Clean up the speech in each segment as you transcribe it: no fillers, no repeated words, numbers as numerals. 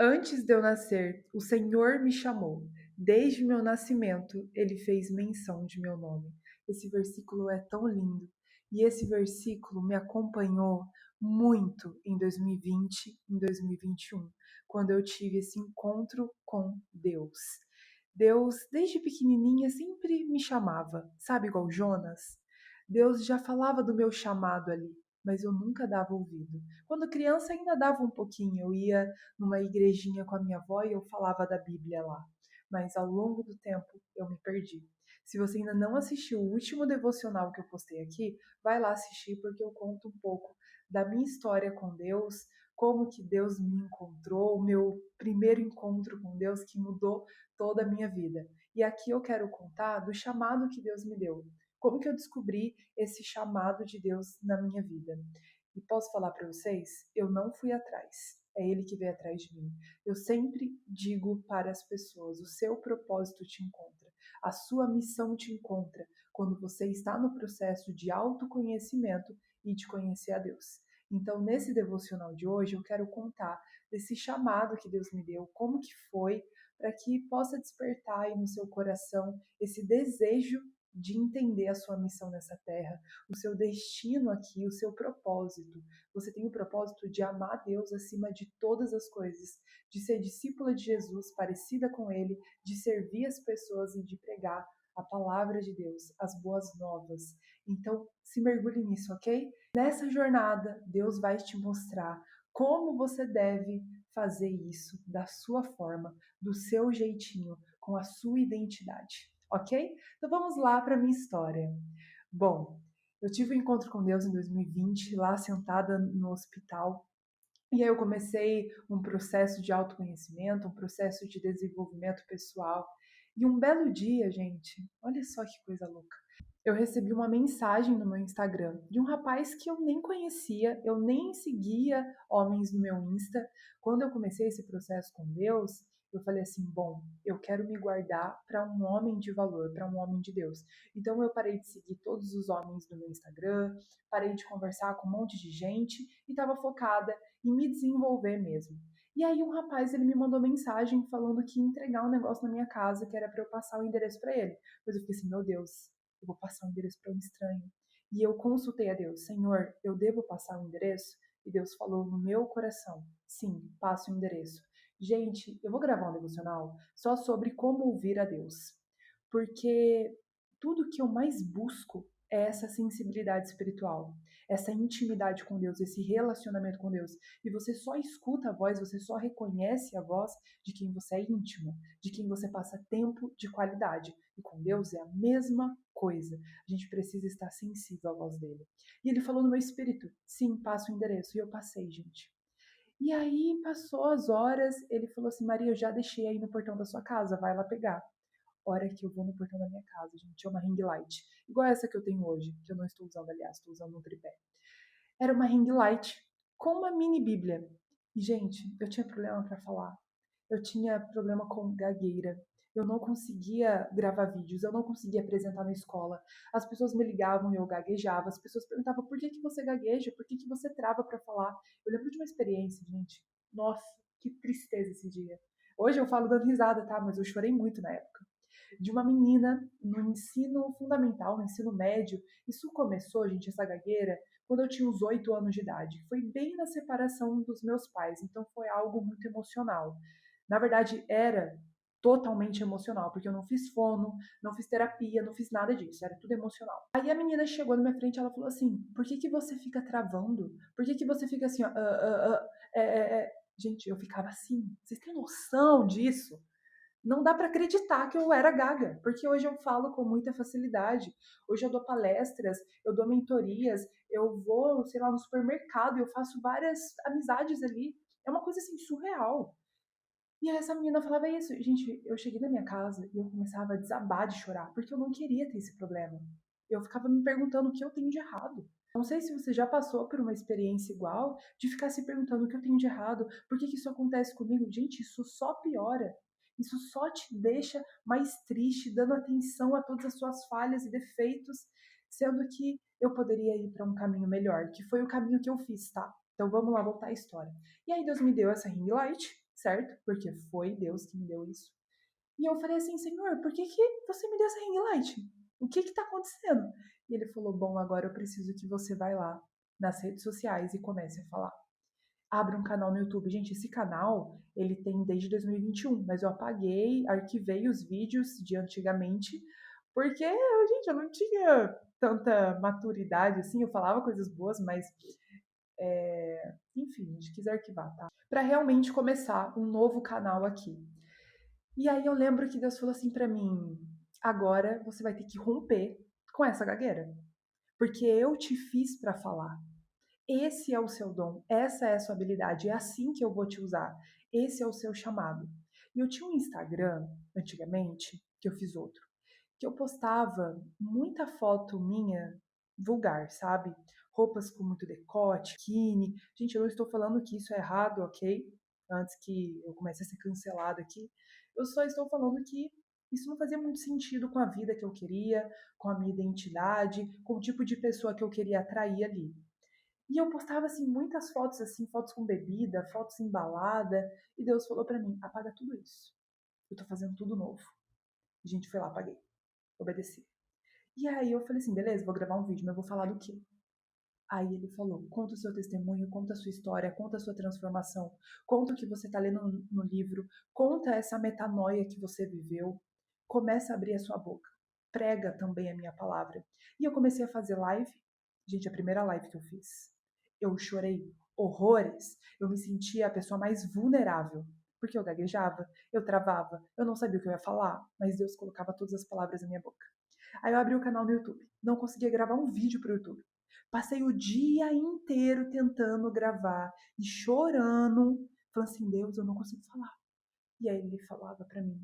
Antes de eu nascer, o Senhor me chamou. Desde meu nascimento, ele fez menção de meu nome. Esse versículo é tão lindo. E esse versículo me acompanhou muito em 2020, em 2021, quando eu tive esse encontro com Deus. Deus, desde pequenininha, sempre me chamava, sabe, igual Jonas? Deus já falava do meu chamado ali, mas eu nunca dava ouvido. Quando criança ainda dava um pouquinho, eu ia numa igrejinha com a minha avó e eu falava da Bíblia lá. Mas ao longo do tempo eu me perdi. Se você ainda não assistiu o último devocional que eu postei aqui, vai lá assistir porque eu conto um pouco da minha história com Deus, como que Deus me encontrou, o meu primeiro encontro com Deus que mudou toda a minha vida. E aqui eu quero contar do chamado que Deus me deu. Como que eu descobri esse chamado de Deus na minha vida? E posso falar para vocês, eu não fui atrás. É ele que veio atrás de mim. Eu sempre digo para as pessoas: o seu propósito te encontra, a sua missão te encontra quando você está no processo de autoconhecimento e de conhecer a Deus. Então, nesse devocional de hoje, eu quero contar desse chamado que Deus me deu, como que foi, para que possa despertar aí no seu coração esse desejo de entender a sua missão nessa terra, o seu destino aqui, o seu propósito. Você tem o propósito de amar Deus acima de todas as coisas, de ser discípula de Jesus, parecida com Ele, de servir as pessoas e de pregar a palavra de Deus, as boas novas. Então, se mergulhe nisso, ok? Nessa jornada, Deus vai te mostrar como você deve fazer isso da sua forma, do seu jeitinho, com a sua identidade, ok? Então vamos lá para a minha história. Bom, eu tive um encontro com Deus em 2020, lá sentada no hospital, e aí eu comecei um processo de autoconhecimento, um processo de desenvolvimento pessoal. E um belo dia, gente, olha só que coisa louca. Eu recebi uma mensagem no meu Instagram de um rapaz que eu nem conhecia, eu nem seguia homens no meu Insta. Quando eu comecei esse processo com Deus, eu falei assim: bom, eu quero me guardar para um homem de valor, para um homem de Deus. Então eu parei de seguir todos os homens do meu Instagram, parei de conversar com um monte de gente e estava focada em me desenvolver mesmo. E aí um rapaz ele me mandou mensagem falando que ia entregar um negócio na minha casa, que era para eu passar o endereço para ele. Mas eu fiquei assim: meu Deus, eu vou passar o endereço para um estranho. E eu consultei a Deus: Senhor, eu devo passar o endereço? E Deus falou no meu coração: sim, passe o endereço. Gente, eu vou gravar um devocional só sobre como ouvir a Deus. Porque tudo que eu mais busco é essa sensibilidade espiritual, essa intimidade com Deus, esse relacionamento com Deus. E você só escuta a voz, você só reconhece a voz de quem você é íntimo, de quem você passa tempo de qualidade. E com Deus é a mesma coisa. A gente precisa estar sensível à voz dele. E ele falou no meu espírito: sim, passa o endereço. E eu passei, gente. E aí passou as horas, ele falou assim: Maria, eu já deixei aí no portão da sua casa, vai lá pegar. Hora que eu vou no portão da minha casa, gente, é uma ring light. Igual essa que eu tenho hoje, que eu não estou usando, aliás, estou usando um tripé. Era uma ring light com uma mini bíblia. E, gente, eu tinha problema para falar. Eu tinha problema com gagueira. Eu não conseguia gravar vídeos, eu não conseguia apresentar na escola. As pessoas me ligavam e eu gaguejava. As pessoas perguntavam: por que, que você gagueja? Por que, que você trava para falar? Eu lembro de uma experiência, gente. Nossa, que tristeza esse dia. Hoje eu falo dando risada, tá? Mas eu chorei muito na época. De uma menina no ensino fundamental, no ensino médio. Isso começou, gente, essa gagueira, quando eu tinha uns 8 anos de idade. Foi bem na separação dos meus pais, então foi algo muito emocional. Na verdade, era totalmente emocional, porque eu não fiz fono, não fiz terapia, não fiz nada disso, era tudo emocional. Aí a menina chegou na minha frente e ela falou assim: por que que você fica travando? Por que que você fica assim, ó, Gente, eu ficava assim, vocês têm noção disso? Não dá para acreditar que eu era gaga, porque hoje eu falo com muita facilidade. Hoje eu dou palestras, eu dou mentorias, eu vou, sei lá, no supermercado, eu faço várias amizades ali. É uma coisa assim surreal. E aí essa menina falava isso. Gente, eu cheguei na minha casa e eu começava a desabar de chorar, porque eu não queria ter esse problema. Eu ficava me perguntando o que eu tenho de errado. Não sei se você já passou por uma experiência igual, de ficar se perguntando o que eu tenho de errado, por que que isso acontece comigo. Gente, isso só piora. Isso só te deixa mais triste, dando atenção a todas as suas falhas e defeitos, sendo que eu poderia ir para um caminho melhor, que foi o caminho que eu fiz, tá? Então vamos lá voltar à história. E aí Deus me deu essa ring light, certo? Porque foi Deus que me deu isso. E eu falei assim, Senhor, por que você me deu essa ring light? O que está acontecendo? E ele falou, bom, agora eu preciso que você vá lá nas redes sociais e comece a falar. Abra um canal no YouTube. Gente, esse canal, ele tem desde 2021, mas eu apaguei, arquivei os vídeos de antigamente, porque, gente, eu não tinha tanta maturidade assim, eu falava coisas boas, mas, enfim, a gente quis arquivar, tá? Para realmente começar um novo canal aqui. E aí eu lembro que Deus falou assim pra mim: agora você vai ter que romper com essa gagueira, porque eu te fiz para falar. Esse é o seu dom, essa é a sua habilidade, é assim que eu vou te usar. Esse é o seu chamado. E eu tinha um Instagram, antigamente, que eu fiz outro, que eu postava muita foto minha vulgar, sabe? Roupas com muito decote, skinny. Gente, eu não estou falando que isso é errado, ok? Antes que eu comece a ser cancelada aqui. Eu só estou falando que isso não fazia muito sentido com a vida que eu queria, com a minha identidade, com o tipo de pessoa que eu queria atrair ali. E eu postava assim muitas fotos assim, fotos com bebida, fotos embalada, e Deus falou pra mim: "Apaga tudo isso. Eu tô fazendo tudo novo". A gente foi lá, apaguei. Obedeci. E aí eu falei assim: "Beleza, vou gravar um vídeo, mas eu vou falar do quê?". Aí ele falou: "Conta o seu testemunho, conta a sua história, conta a sua transformação, conta o que você tá lendo no livro, conta essa metanoia que você viveu, começa a abrir a sua boca. Prega também a minha palavra". E eu comecei a fazer live. Gente, a primeira live que eu fiz, eu chorei horrores. Eu me sentia a pessoa mais vulnerável, porque eu gaguejava, eu travava, eu não sabia o que eu ia falar, mas Deus colocava todas as palavras na minha boca. Aí eu abri o canal no YouTube, não conseguia gravar um vídeo pro YouTube. Passei o dia inteiro tentando gravar e chorando, falando assim: Deus, eu não consigo falar. E aí ele falava para mim: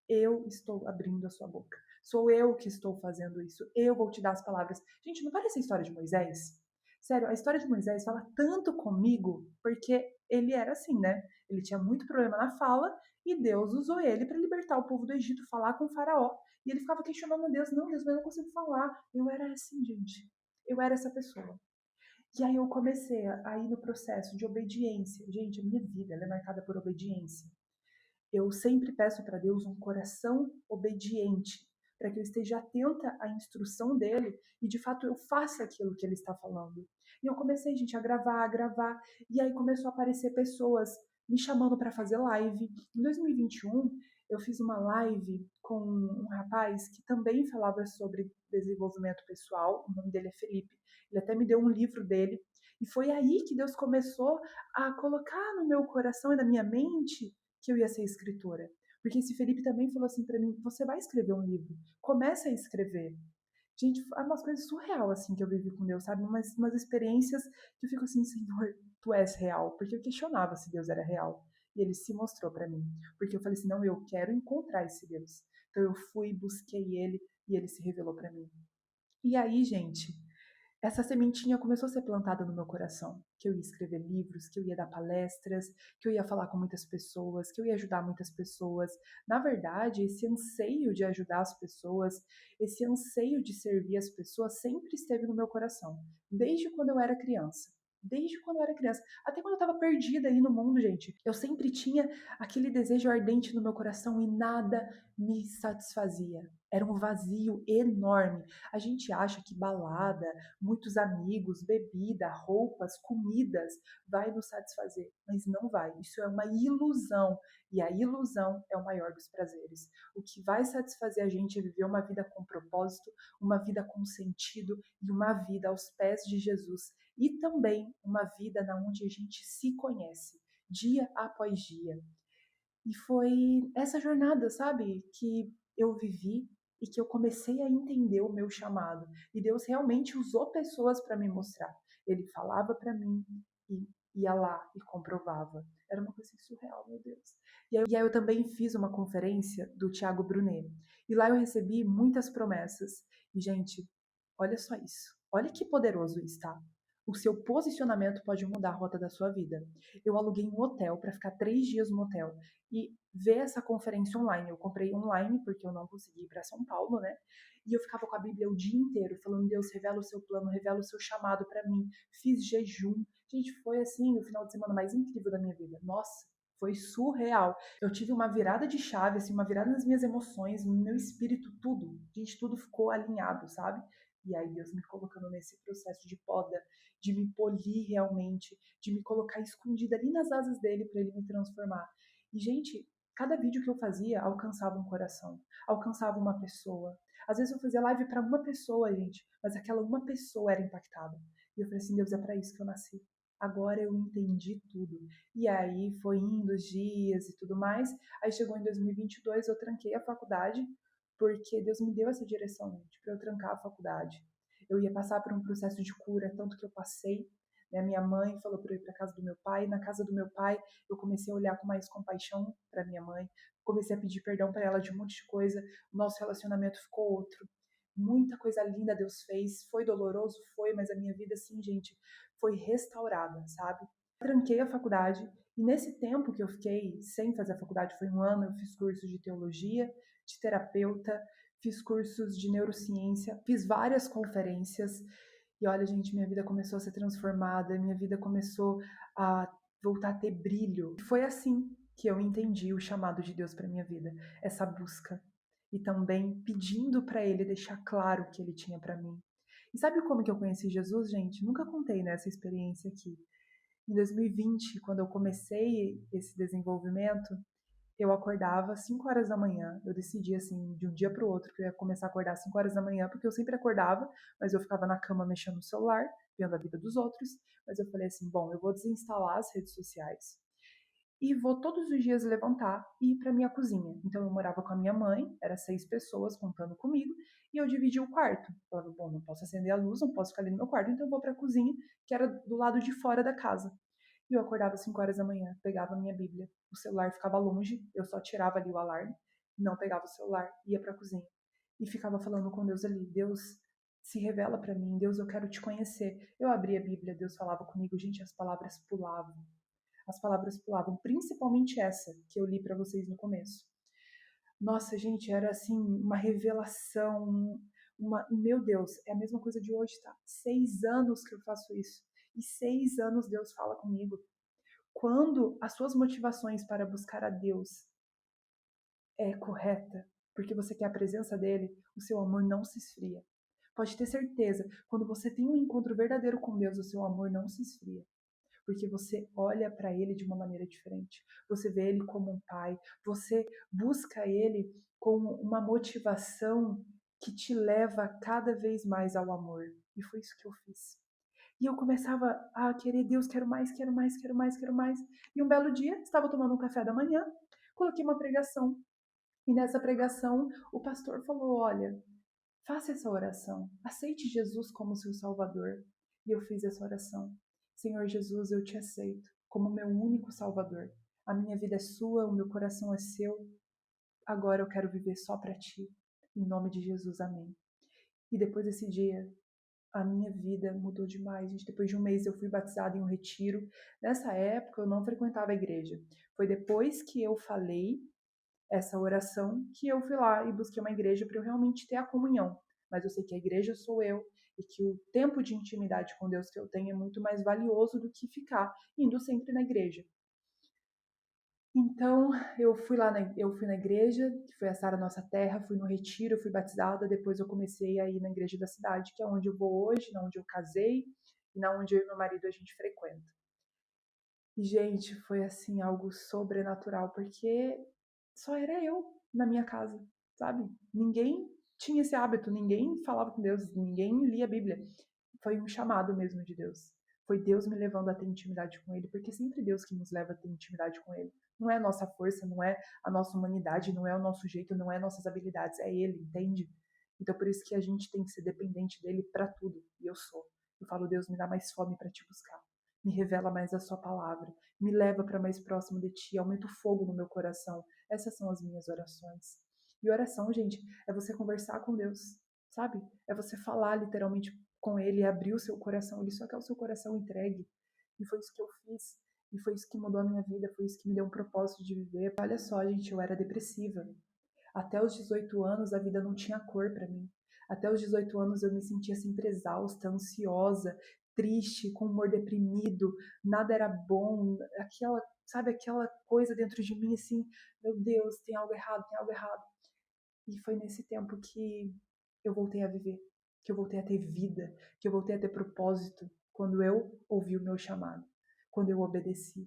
eu estou abrindo a sua boca. Sou eu que estou fazendo isso. Eu vou te dar as palavras. Gente, não parece a história de Moisés? Sério, a história de Moisés fala tanto comigo, porque ele era assim, né? Ele tinha muito problema na fala e Deus usou ele para libertar o povo do Egito, falar com o faraó. E ele ficava questionando a Deus: não, Deus, mas eu não consigo falar. Eu era assim, gente. Eu era essa pessoa. E aí eu comecei a ir no processo de obediência. Gente, a minha vida ela é marcada por obediência. Eu sempre peço para Deus um coração obediente, para que eu esteja atenta à instrução dele e de fato eu faça aquilo que ele está falando. E eu comecei, gente, a gravar, e aí começou a aparecer pessoas me chamando para fazer live. Em 2021, eu fiz uma live com um rapaz que também falava sobre desenvolvimento pessoal, o nome dele é Felipe. Ele até me deu um livro dele, e foi aí que Deus começou a colocar no meu coração e na minha mente que eu ia ser escritora. Porque esse Felipe também falou assim para mim: você vai escrever um livro, começa a escrever. Gente, é umas coisas surreal assim que eu vivi com Deus, sabe? Umas experiências que eu fico assim, Senhor, tu és real. Porque eu questionava se Deus era real. E ele se mostrou para mim. Porque eu falei assim: não, eu quero encontrar esse Deus. Então eu fui, busquei ele e ele se revelou para mim. E aí, gente, essa sementinha começou a ser plantada no meu coração, que eu ia escrever livros, que eu ia dar palestras, que eu ia falar com muitas pessoas, que eu ia ajudar muitas pessoas. Na verdade, esse anseio de ajudar as pessoas, esse anseio de servir as pessoas sempre esteve no meu coração, desde quando eu era criança. Desde quando eu era criança, até quando eu estava perdida aí no mundo, gente, eu sempre tinha aquele desejo ardente no meu coração e nada me satisfazia. Era um vazio enorme. A gente acha que balada, muitos amigos, bebida, roupas, comidas vai nos satisfazer, mas não vai. Isso é uma ilusão e a ilusão é o maior dos prazeres. O que vai satisfazer a gente é viver uma vida com propósito, uma vida com sentido e uma vida aos pés de Jesus e também uma vida na onde a gente se conhece dia após dia. E foi essa jornada, sabe, que eu vivi e que eu comecei a entender o meu chamado. E Deus realmente usou pessoas para me mostrar. Ele falava para mim e ia lá e comprovava. Era uma coisa surreal, meu Deus. E aí eu também fiz uma conferência do Tiago Brunet. E lá eu recebi muitas promessas. E, gente, olha só isso. Olha que poderoso isso, tá? O seu posicionamento pode mudar a rota da sua vida. Eu aluguei um hotel para ficar 3 dias no hotel e ver essa conferência online. Eu comprei online porque eu não consegui ir para São Paulo, né? E eu ficava com a Bíblia o dia inteiro, falando: Deus, revela o seu plano, revela o seu chamado para mim. Fiz jejum. Gente, foi assim o final de semana mais incrível da minha vida. Nossa, Foi surreal. Eu tive uma virada de chave, assim, uma virada nas minhas emoções, no meu espírito, tudo. Gente, tudo ficou alinhado, sabe? E aí Deus me colocando nesse processo de poda, de me polir realmente, de me colocar escondida ali nas asas dele para ele me transformar. E, gente, cada vídeo que eu fazia alcançava um coração, alcançava uma pessoa. Às vezes eu fazia live para uma pessoa, gente, mas aquela uma pessoa era impactada. E eu falei assim, Deus, é para isso que eu nasci. Agora eu entendi tudo. E aí foi indo os dias e tudo mais. Aí chegou em 2022, eu tranquei a faculdade, porque Deus me deu essa direção, gente, para eu trancar a faculdade. Eu ia passar por um processo de cura, tanto que eu passei. Né? Minha mãe falou para eu ir para casa do meu pai. Na casa do meu pai, eu comecei a olhar com mais compaixão para minha mãe. Comecei a pedir perdão para ela de um monte de coisa. O nosso relacionamento ficou outro. Muita coisa linda Deus fez. Foi doloroso? Foi, mas a minha vida, assim, gente, foi restaurada, sabe? Tranquei a faculdade e nesse tempo que eu fiquei sem fazer a faculdade, foi um ano, eu fiz cursos de teologia, de terapeuta, fiz cursos de neurociência, fiz várias conferências e olha, gente, minha vida começou a ser transformada, minha vida começou a voltar a ter brilho. Foi assim que eu entendi o chamado de Deus para minha vida, essa busca e também pedindo para ele deixar claro o que ele tinha para mim. E sabe como que eu conheci Jesus, gente? Nunca contei nessa experiência aqui. Em 2020, quando eu comecei esse desenvolvimento, eu acordava às 5 horas da manhã. Eu decidi, assim, de um dia para o outro, que eu ia começar a acordar às 5 horas da manhã, porque eu sempre acordava, mas eu ficava na cama mexendo no celular, vendo a vida dos outros. Mas eu falei assim: bom, eu vou desinstalar as redes sociais e vou todos os dias levantar e ir para minha cozinha. Então eu morava com a minha mãe, era 6 pessoas contando comigo, e eu dividia o quarto. Eu falava, bom, não posso acender a luz, não posso ficar ali no meu quarto, então eu vou para a cozinha, que era do lado de fora da casa. E eu acordava às 5 horas da manhã, pegava a minha Bíblia, o celular ficava longe, eu só tirava ali o alarme, não pegava o celular, ia para a cozinha e ficava falando com Deus ali. Deus, se revela para mim, Deus, eu quero te conhecer. Eu abria a Bíblia, Deus falava comigo, gente, as palavras pulavam. As palavras pulavam, principalmente essa que eu li para vocês no começo. Nossa, gente, era assim uma revelação, meu Deus, é a mesma coisa de hoje, tá? 6 anos que eu faço isso e 6 anos Deus fala comigo. Quando as suas motivações para buscar a Deus é correta, porque você quer a presença dele, o seu amor não se esfria. Pode ter certeza, quando você tem um encontro verdadeiro com Deus, o seu amor não se esfria. Porque você olha para ele de uma maneira diferente. Você vê ele como um pai, você busca ele com uma motivação que te leva cada vez mais ao amor. E foi isso que eu fiz. E eu começava a querer, Deus, quero mais, quero mais, quero mais, quero mais. E um belo dia, estava tomando um café da manhã, coloquei uma pregação. E nessa pregação, o pastor falou: olha, faça essa oração, aceite Jesus como seu Salvador. E eu fiz essa oração. Senhor Jesus, eu te aceito como meu único Salvador. A minha vida é sua, o meu coração é seu. Agora eu quero viver só para ti. Em nome de Jesus, amém. E depois desse dia, a minha vida mudou demais. Gente, depois de um mês eu fui batizada em um retiro. Nessa época eu não frequentava a igreja. Foi depois que eu falei essa oração que eu fui lá e busquei uma igreja para eu realmente ter a comunhão. Mas eu sei que a igreja sou eu e que o tempo de intimidade com Deus que eu tenho é muito mais valioso do que ficar indo sempre na igreja. Então, eu fui na igreja, que foi a Sara Nossa Terra, fui no retiro, fui batizada, depois eu comecei a ir na igreja da cidade, que é onde eu vou hoje, na onde eu casei e na onde eu e meu marido a gente frequenta. E, gente, foi assim algo sobrenatural, porque só era eu na minha casa, sabe? Ninguém tinha esse hábito, ninguém falava com Deus, ninguém lia a Bíblia. Foi um chamado mesmo de Deus. Foi Deus me levando a ter intimidade com Ele, porque é sempre Deus que nos leva a ter intimidade com Ele. Não é a nossa força, não é a nossa humanidade, não é o nosso jeito, não é nossas habilidades, é Ele, entende? Então por isso que a gente tem que ser dependente dele para tudo. E eu sou. Eu falo, Deus, me dá mais fome para te buscar. Me revela mais a sua palavra. Me leva para mais próximo de ti. Aumenta o fogo no meu coração. Essas são as minhas orações. E oração, gente, é você conversar com Deus, sabe? É você falar literalmente com Ele, abrir o seu coração. Ele só quer o seu coração entregue. E foi isso que eu fiz. E foi isso que mudou a minha vida. Foi isso que me deu um propósito de viver. Olha só, gente, eu era depressiva. Até os 18 anos, a vida não tinha cor para mim. Até os 18 anos, eu me sentia sempre exausta, ansiosa, triste, com humor deprimido, nada era bom, aquela, sabe, aquela coisa dentro de mim assim, meu Deus, tem algo errado, tem algo errado. E foi nesse tempo que eu voltei a viver, que eu voltei a ter vida, que eu voltei a ter propósito, quando eu ouvi o meu chamado, quando eu obedeci.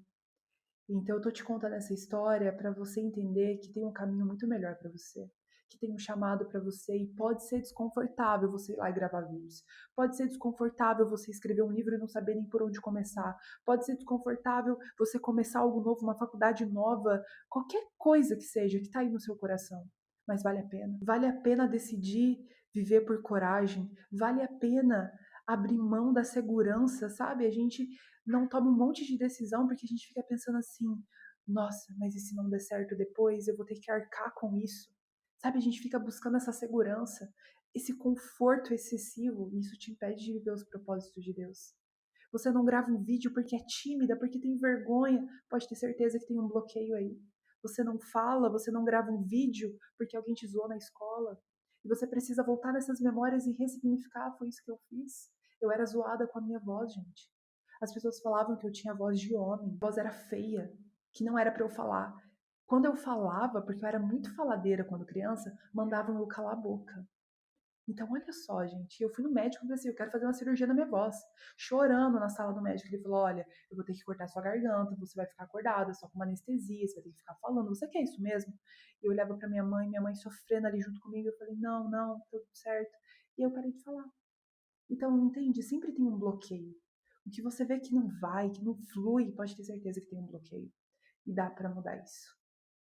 Então eu tô te contando essa história para você entender que tem um caminho muito melhor para você, que tem um chamado para você e pode ser desconfortável você ir lá e gravar vídeos. Pode ser desconfortável você escrever um livro e não saber nem por onde começar. Pode ser desconfortável você começar algo novo, uma faculdade nova, qualquer coisa que seja que tá aí no seu coração. Mas vale a pena. Vale a pena decidir viver por coragem. Vale a pena abrir mão da segurança, sabe? A gente não toma um monte de decisão porque a gente fica pensando assim: nossa, mas e se não der certo depois? Eu vou ter que arcar com isso. Sabe, a gente fica buscando essa segurança, esse conforto excessivo, e isso te impede de viver os propósitos de Deus. Você não grava um vídeo porque é tímida, porque tem vergonha, pode ter certeza que tem um bloqueio aí. Você não fala, você não grava um vídeo porque alguém te zoou na escola. E você precisa voltar nessas memórias e ressignificar: foi isso que eu fiz. Eu era zoada com a minha voz, gente. As pessoas falavam que eu tinha voz de homem, a voz era feia, que não era para eu falar. Quando eu falava, porque eu era muito faladeira quando criança, mandavam eu calar a boca. Então, olha só, gente, eu fui no médico e falei assim: eu quero fazer uma cirurgia na minha voz. Chorando na sala do médico. Ele falou: olha, eu vou ter que cortar sua garganta, você vai ficar acordada, só com uma anestesia, você vai ter que ficar falando. Você quer isso mesmo? E eu olhava pra minha mãe sofrendo ali junto comigo. Eu falei: não, não, tá tudo certo. E eu parei de falar. Então, entende? Sempre tem um bloqueio. O que você vê que não vai, que não flui, pode ter certeza que tem um bloqueio. E dá pra mudar isso.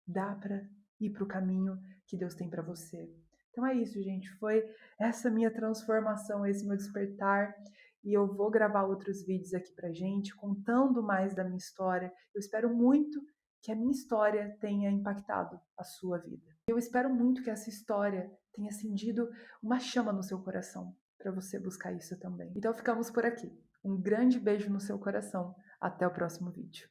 Dá pra ir pro caminho que Deus tem pra você. Então é isso, gente. Foi essa minha transformação, esse meu despertar. E eu vou gravar outros vídeos aqui pra gente, contando mais da minha história. Eu espero muito que a minha história tenha impactado a sua vida. Eu espero muito que essa história tenha acendido uma chama no seu coração, para você buscar isso também. Então ficamos por aqui. Um grande beijo no seu coração. Até o próximo vídeo.